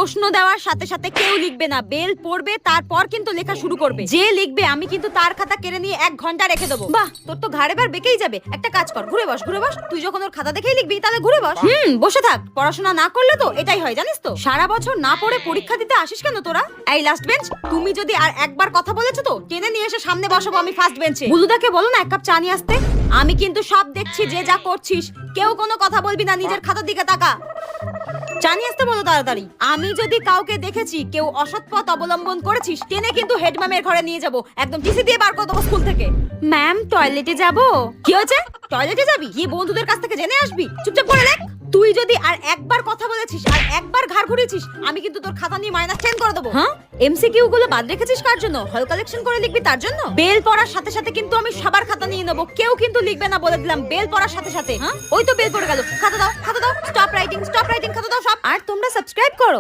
প্রশ্ন দেওয়ার সাথে সাথে কেউ লিখবে না, বেল পড়বে তারপর কিন্তু লেখা শুরু করবে। যে লিখবে আমি কিন্তু তার খাতা কেড়ে নিয়ে 1 ঘন্টা রেখে দেবো। বাহ, তোর তো ঘাড়ে বার বেঁকেই যাবে। একটা কাজ কর, ঘুরে বস ঘুরে বস। তুই যখন ওর খাতা দেখেই লিখবি তাহলে ঘুরে বস। বসে থাক। পড়াশোনা না করলে তো এটাই হয়, জানিস তো। সারা বছর না পড়ে পরীক্ষা দিতে আসিস কেন তোরা? এই লাস্ট বেঞ্চ, তুমি যদি আর একবার কথা বলেছো তো টেনে নিয়ে এসে সামনে বসাবো আমি ফার্স্ট বেঞ্চে। বুলুদাকে বলো না 1 কাপ চা নিয়ে আসতে। আমি কিন্তু সব দেখছি যে যা করছিস। কেউ কোনো কথা বলবি না, নিজের খাতার দিকে তাকা। চা নিয়ে আসতে বলো তাড়াতাড়ি। আমি যদি কাউকে দেখেছি কেউ অসৎ পথ অবলম্বন করেছিস, টেনে কিন্তু হেড ম্যামের ঘরে নিয়ে যাব, একদম টিসি দিয়ে বার করে দেবো স্কুল থেকে। ম্যাম, টয়লেটে যাব। কি হয়েছে? টয়লেটে যাবি? গিয়ে বন্ধুদের কাছ থেকে জেনে আসবি। চুপচাপ করে লেখ। তুই যদি আর একবার কথা বলেছিস আর একবার ঘাড় ঘুরিয়েছিস, আমি কিন্তু তোর খাতা নিয়ে -10 করে দেবো। হ্যাঁ, এমসিকিউ গুলো বাদ রেখেছিস কার জন্য? হল কালেকশন করে লিখবি তার জন্য? বেল পড়ার সাথে সাথে কিন্তু আমি সবার খাতা নিয়ে নেবো, কেউ কিন্তু লিখবে না বলে দিলাম। বেল পড়ার সাথে সাথে। হ্যাঁ, ওই তো বেল পড়ে গেল। খাতা দাও, খাতা দাও। স্টপ রাইটিং, খাতা দাও সব। আর তোমরা সাবস্ক্রাইব করো।